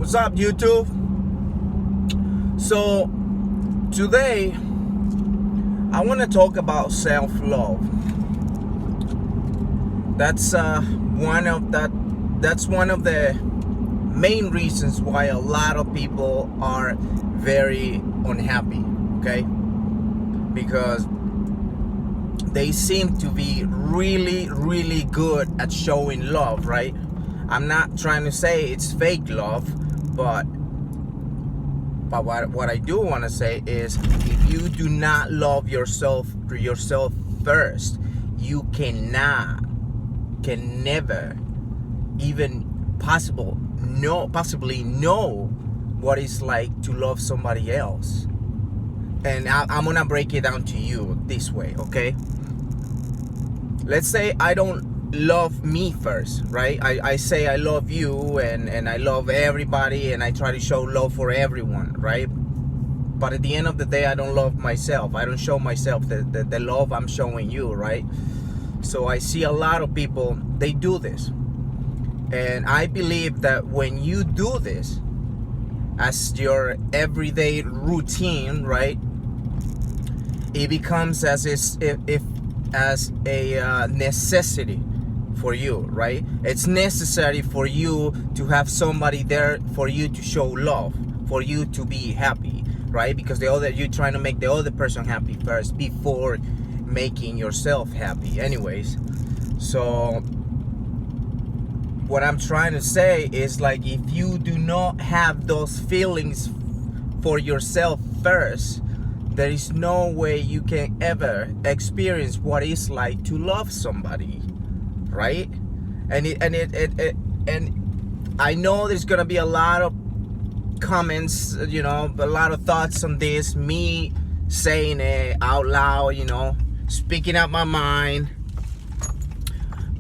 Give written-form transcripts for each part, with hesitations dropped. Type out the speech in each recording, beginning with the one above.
What's up, YouTube? So today I want to talk about self-love. That's one of the main reasons why a lot of people are very unhappy, okay? Because they seem to be really good at showing love, right? I'm not trying to say it's fake love, but what I do want to say is, if you do not love yourself first, you can never even possibly know what it's like to love somebody else. And I'm gonna break it down to you this way, okay? Let's say I don't love me first, right? I say I love you and I love everybody and I try to show love for everyone, right? But at the end of the day, I don't love myself. I don't show myself the love I'm showing you, right? So I see a lot of people, they do this. And I believe that when you do this as your everyday routine, right, it becomes as a necessity for you, right? It's necessary for you to have somebody there for you to show love, for you to be happy, right? Because you're trying to make the other person happy first before making yourself happy anyways. So what I'm trying to say is, like, if you do not have those feelings for yourself first, there is no way you can ever experience what it's like to love somebody, right? And I know there's gonna be a lot of comments, a lot of thoughts on this, me saying it out loud, speaking out my mind.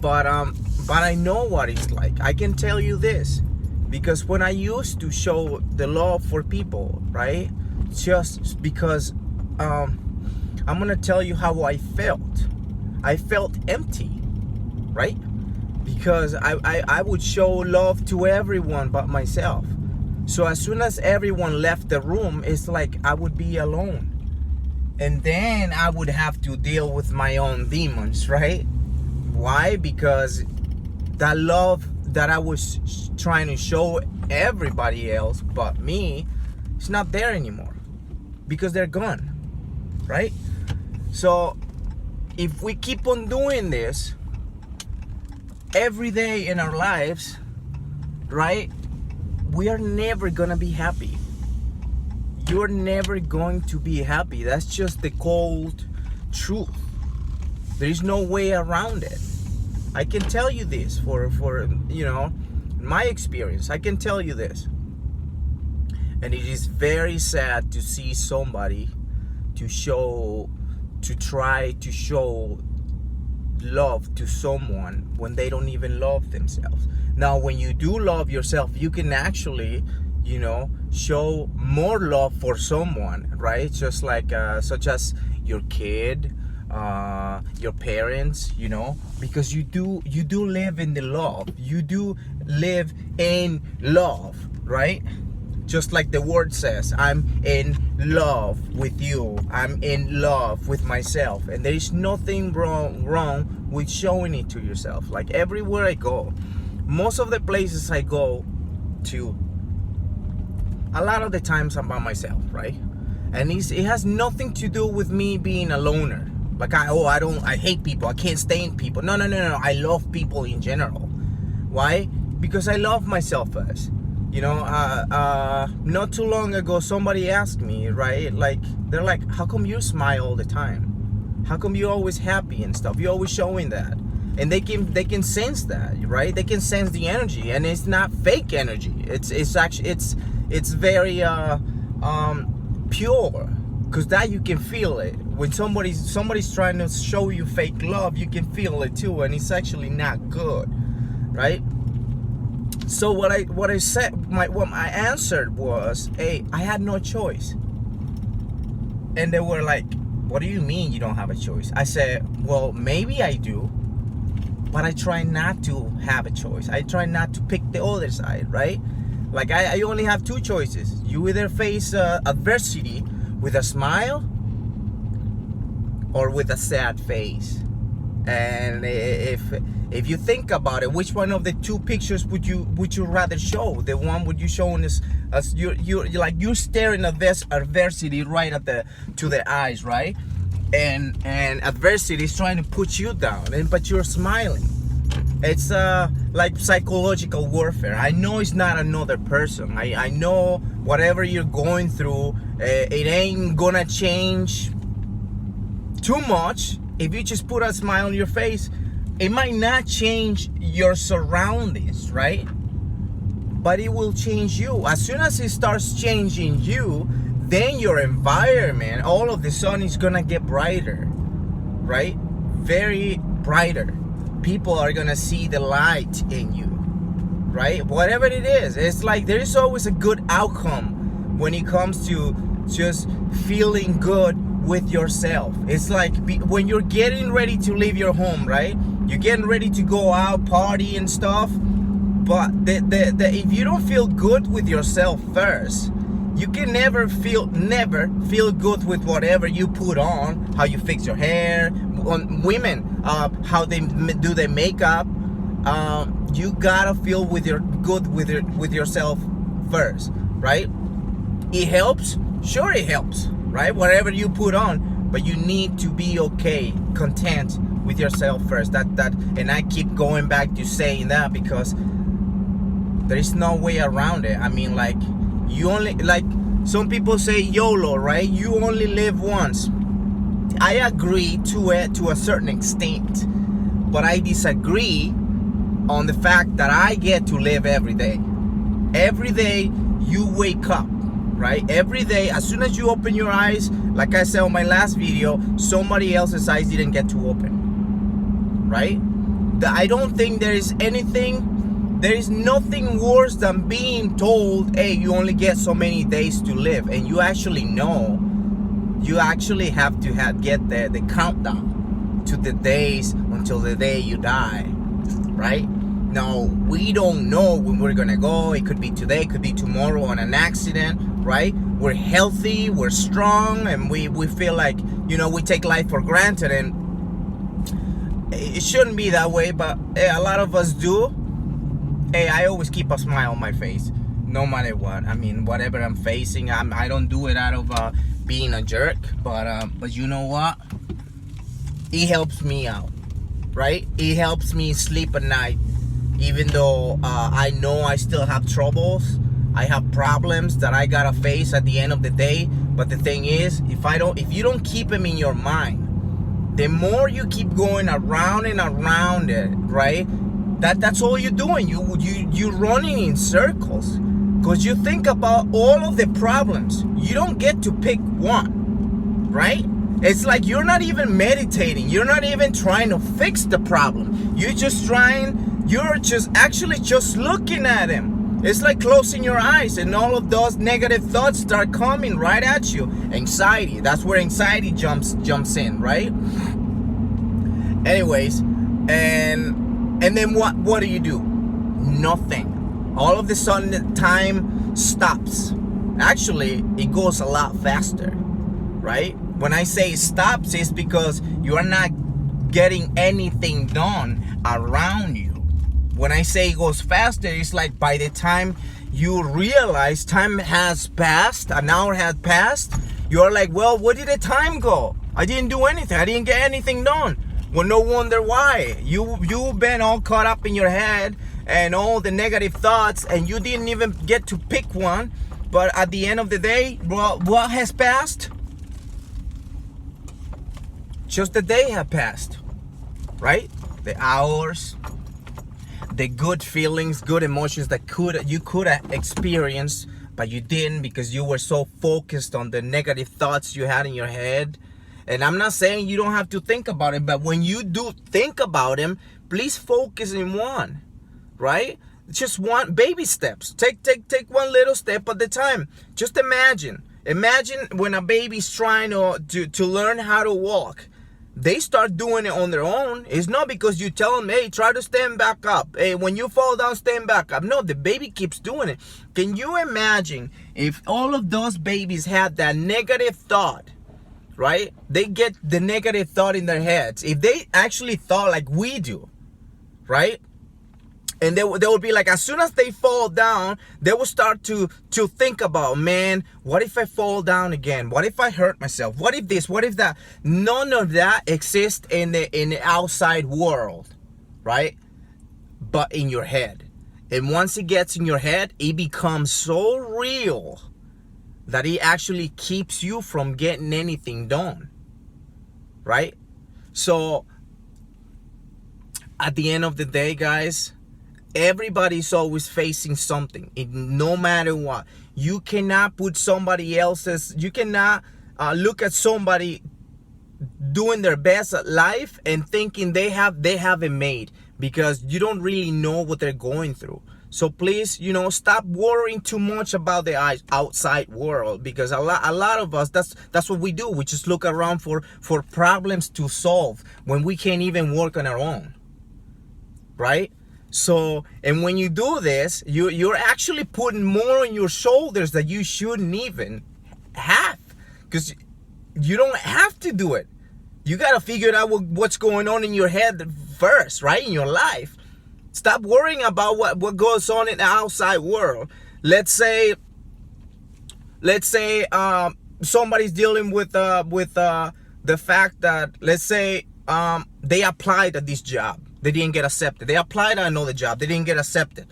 But I know what it's like. I can tell you this, because when I used to show the love for people, right, just because I'm gonna tell you how I felt. I felt empty, right? Because I would show love to everyone but myself. So as soon as everyone left the room, it's like I would be alone. And then I would have to deal with my own demons, right? Why? Because that love that I was trying to show everybody else but me, it's not there anymore, because they're gone, right? So if we keep on doing this every day in our lives, right, we are never gonna be happy. You're never going to be happy. That's just the cold truth. There is no way around it. I can tell you this for my experience. I can tell you this. And it is very sad to see somebody to try to show love to someone when they don't even love themselves. Now, when you do love yourself, you can actually, show more love for someone, right? Just like, such as your kid, your parents, because you do live in the love. You do live in love, right? Just like the word says, I'm in love with you. I'm in love with myself. And there is nothing wrong with showing it to yourself. Like, everywhere I go, most of the places I go to, a lot of the times I'm by myself, right? And it has nothing to do with me being a loner. Like, I hate people. I can't stand people. No. I love people in general. Why? Because I love myself first. Not too long ago, somebody asked me, right? Like, they're like, how come you smile all the time? How come you're always happy and stuff? You're always showing that. And they can sense that, right? They can sense the energy, and it's not fake energy. It's actually, it's very pure, because that you can feel it. When somebody's trying to show you fake love, you can feel it too, and it's actually not good, right? So what I said, what I answered was, hey, I had no choice. And they were like, what do you mean you don't have a choice? I said, well, maybe I do, but I try not to have a choice. I try not to pick the other side, right? Like I only have two choices. You either face adversity with a smile or with a sad face. And if you think about it, which one of the two pictures would you rather show? The one would you show as you're like you're staring at this adversity right at to the eyes, right? And adversity is trying to put you down, but you're smiling. It's like psychological warfare. I know it's not another person. I know whatever you're going through, it ain't gonna change too much if you just put a smile on your face. It might not change your surroundings, right? But it will change you. As soon as it starts changing you, then your environment all of a sudden is gonna get brighter, right? Very brighter. People are gonna see the light in you, right? Whatever it is, it's like there is always a good outcome when it comes to just feeling good with yourself. It's like when you're getting ready to leave your home, right? You're getting ready to go out, party and stuff, but if you don't feel good with yourself first, you can never feel good with whatever you put on, how you fix your hair. On women, how they do their makeup. You gotta feel good with yourself first, right? It helps, sure it helps, right? Whatever you put on, but you need to be okay, content with yourself first. And I keep going back to saying that because there is no way around it. I mean, like you only, like some people say YOLO, right? You only live once. I agree to it to a certain extent, but I disagree on the fact that I get to live every day. Every day you wake up, right? Every day, as soon as you open your eyes, like I said on my last video, somebody else's eyes didn't get to open, right? I don't think there is nothing worse than being told, hey, you only get so many days to live, and you actually know. You actually have to get the countdown to the days until the day you die, right? Now, we don't know when we're gonna go. It could be today, it could be tomorrow on an accident, right? We're healthy, we're strong, and we feel like, we take life for granted, and it shouldn't be that way, but hey, a lot of us do. Hey, I always keep a smile on my face, no matter what. I mean, whatever I'm facing, I don't do it out of being a jerk, but you know what? It helps me out, right? It helps me sleep at night, even though I know I still have troubles. I have problems that I gotta face at the end of the day. But the thing is, if you don't keep them in your mind, the more you keep going around and around it, right? That's all you're doing. You're running in circles. Because you think about all of the problems. You don't get to pick one, right? It's like you're not even meditating. You're not even trying to fix the problem. You're just actually looking at him. It's like closing your eyes and all of those negative thoughts start coming right at you. Anxiety, that's where anxiety jumps in, right? Anyways, and then what do you do? Nothing. All of a sudden, the time stops. Actually, it goes a lot faster, right? When I say stops, it's because you are not getting anything done around you. When I say it goes faster, it's like by the time you realize time has passed, an hour has passed, you're like, well, where did the time go? I didn't do anything. I didn't get anything done. Well, no wonder why. You've been all caught up in your head and all the negative thoughts, and you didn't even get to pick one. But at the end of the day, well, what has passed? Just the day have passed, right? The hours, the good feelings, good emotions that you could have experienced, but you didn't because you were so focused on the negative thoughts you had in your head. And I'm not saying you don't have to think about it, but when you do think about them, please focus in one, right? Just one, baby steps. Take one little step at a time. Just imagine when a baby's trying to learn how to walk. they start doing it on their own. It's not because you tell them, hey, try to stand back up. Hey, when you fall down, stand back up. No, the baby keeps doing it. Can you imagine if all of those babies had that negative thought, right? They get the negative thought in their heads. If they actually thought like we do, right? And they will be like, as soon as they fall down, they will start to think about, man, what if I fall down again? What if I hurt myself? What if this? What if that? None of that exists in the outside world, right? But in your head. And once it gets in your head, it becomes so real that it actually keeps you from getting anything done, right? So at the end of the day, guys, everybody's always facing something, no matter what. You cannot put somebody else's, you cannot look at somebody doing their best at life and thinking they haven't made, because you don't really know what they're going through. So please, stop worrying too much about the outside world, because a lot of us, that's what we do. We just look around for problems to solve when we can't even work on our own, right? So, and when you do this, you're actually putting more on your shoulders that you shouldn't even have, because you don't have to do it. You got to figure out what's going on in your head first, right? In your life. Stop worrying about what goes on in the outside world. Let's say somebody's dealing with the fact that, let's say they applied at this job. They didn't get accepted. They applied at another job. They didn't get accepted.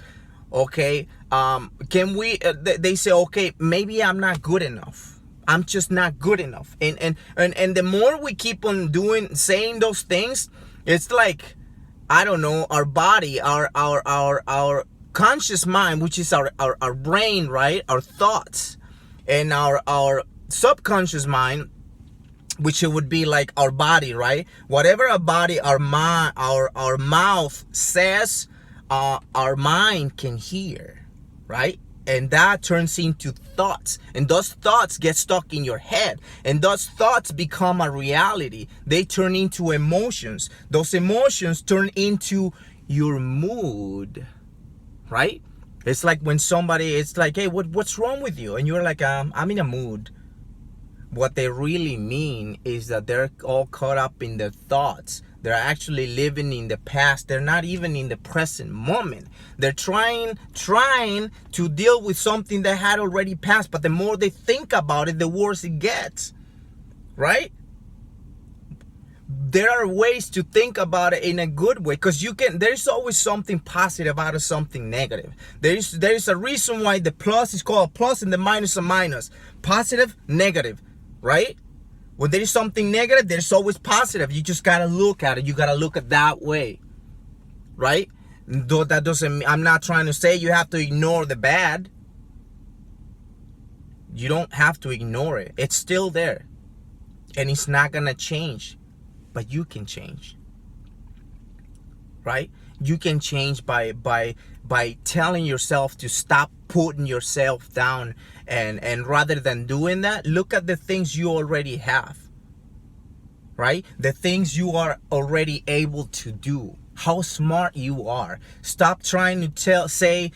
Okay. Can we, they say, okay, maybe I'm not good enough. I'm just not good enough. And the more we keep on saying those things, it's like, I don't know, our body, our conscious mind, which is our brain, right? Our thoughts, and our subconscious mind, which it would be like our body, right? Whatever our body, our mind, our mouth says, our mind can hear, right? And that turns into thoughts, and those thoughts get stuck in your head, and those thoughts become a reality. They turn into emotions. Those emotions turn into your mood, right? It's like when somebody, it's like, hey, what's wrong with you? And you're like, I'm in a mood. What they really mean is that they're all caught up in their thoughts. They're actually living in the past. They're not even in the present moment. They're trying to deal with something that had already passed. But the more they think about it, the worse it gets, right? There are ways to think about it in a good way, because there's always something positive out of something negative. There's a reason why the plus is called a plus and the minus a minus. Positive, negative, right? When there is something negative, there's always positive. You just gotta look at it. You gotta look at that way, right? Though that doesn't, I'm not trying to say you have to ignore the bad. You don't have to ignore it. It's still there, and it's not gonna change, but you can change, right? You can change by telling yourself to stop putting yourself down, and rather than doing that, look at the things you already have, right? The things you are already able to do, how smart you are. Stop trying to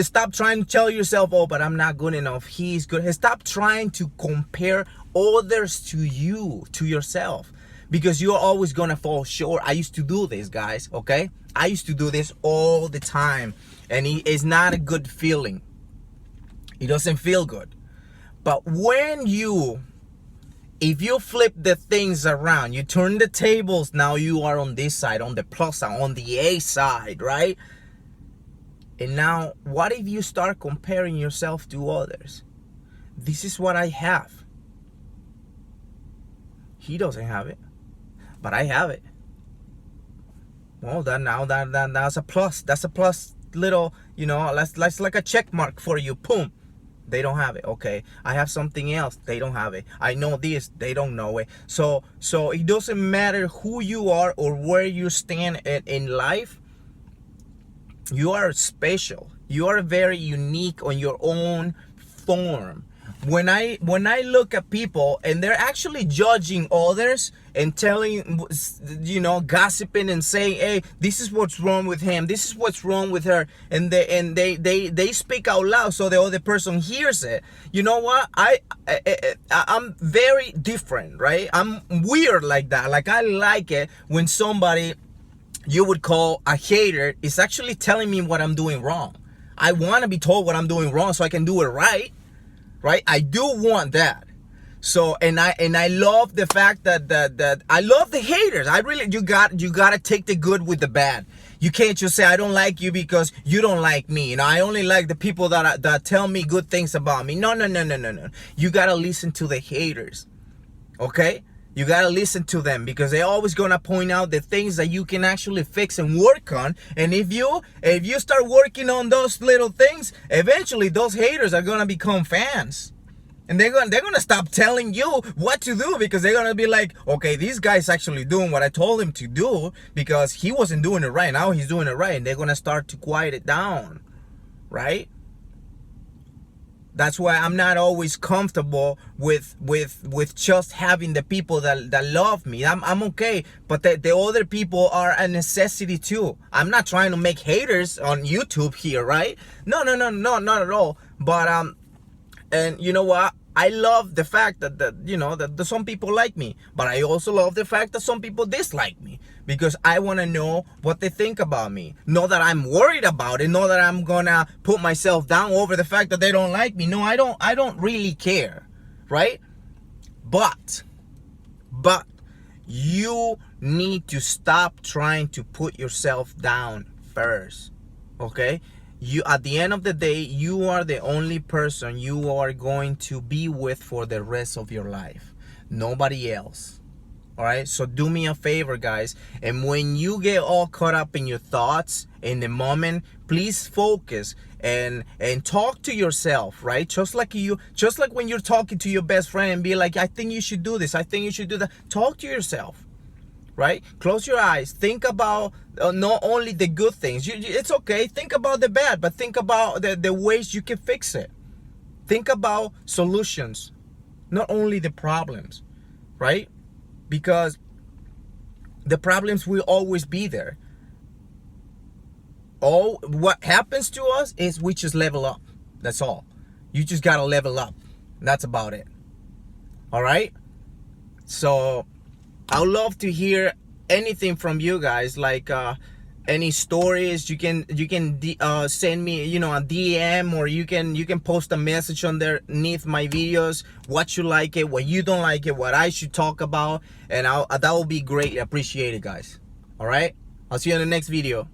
stop trying to tell yourself, oh, but I'm not good enough, he's good. Stop trying to compare others to you, to yourself, because you're always gonna fall short. I used to do this, guys, okay? I used to do this all the time, and it's not a good feeling. It doesn't feel good. But if you flip the things around, you turn the tables, now you are on this side, on the plus side, on the A side, right? And now, what if you start comparing yourself to others? This is what I have. He doesn't have it, but I have it. Well, that's a plus. That's a plus little, that's like a check mark for you. Boom. They don't have it. Okay, I have something else. They don't have it. I know this. They don't know it. So it doesn't matter who you are or where you stand in life. You are special. You are very unique on your own form. when I look at people and they're actually judging others and telling, you know, gossiping and saying, hey, this is what's wrong with him, this is what's wrong with her, and they speak out loud so the other person hears it. You know what? I'm very different, right? I'm weird like that. Like, I like it when somebody you would call a hater is actually telling me what I'm doing wrong. I want to be told what I'm doing wrong so I can do it right. Right? I do want that. So, and I love the fact that I love the haters. I really, you got to take the good with the bad. You can't just say I don't like you because you don't like me. You know, I only like the people that tell me good things about me. No. You got to listen to the haters. Okay? You got to listen to them because they're always going to point out the things that you can actually fix and work on. And if you start working on those little things, eventually those haters are going to become fans. And they're going to stop telling you what to do because they're going to be like, okay, this guy's actually doing what I told him to do because he wasn't doing it right. Now he's doing it right. And they're going to start to quiet it down. Right? That's why I'm not always comfortable with just having the people that love me. I'm okay, but the other people are a necessity too. I'm not trying to make haters on YouTube here, right? No, not at all. But and you know what? I love the fact that you know that some people like me, but I also love the fact that some people dislike me because I want to know what they think about me. Not that I'm worried about it, not that I'm gonna put myself down over the fact that they don't like me. No, I don't really care, right? But you need to stop trying to put yourself down first, okay? You, at the end of the day, you are the only person you are going to be with for the rest of your life. Nobody else. All right? So do me a favor, guys. And when you get all caught up in your thoughts in the moment, please focus and talk to yourself, right? Just like when you're talking to your best friend and be like, I think you should do this. I think you should do that. Talk to yourself. Right? Close your eyes. Think about not only the good things. It's okay. Think about the bad, but think about the ways you can fix it. Think about solutions, not only the problems, right? Because the problems will always be there. What happens to us is we just level up. That's all. You just got to level up. That's about it. All right? So I would love to hear anything from you guys, like any stories. You can send me, you know, a DM, or you can post a message underneath my videos. What you like it, what you don't like it, what I should talk about, and that will be great. Appreciate it, guys. All right, I'll see you in the next video.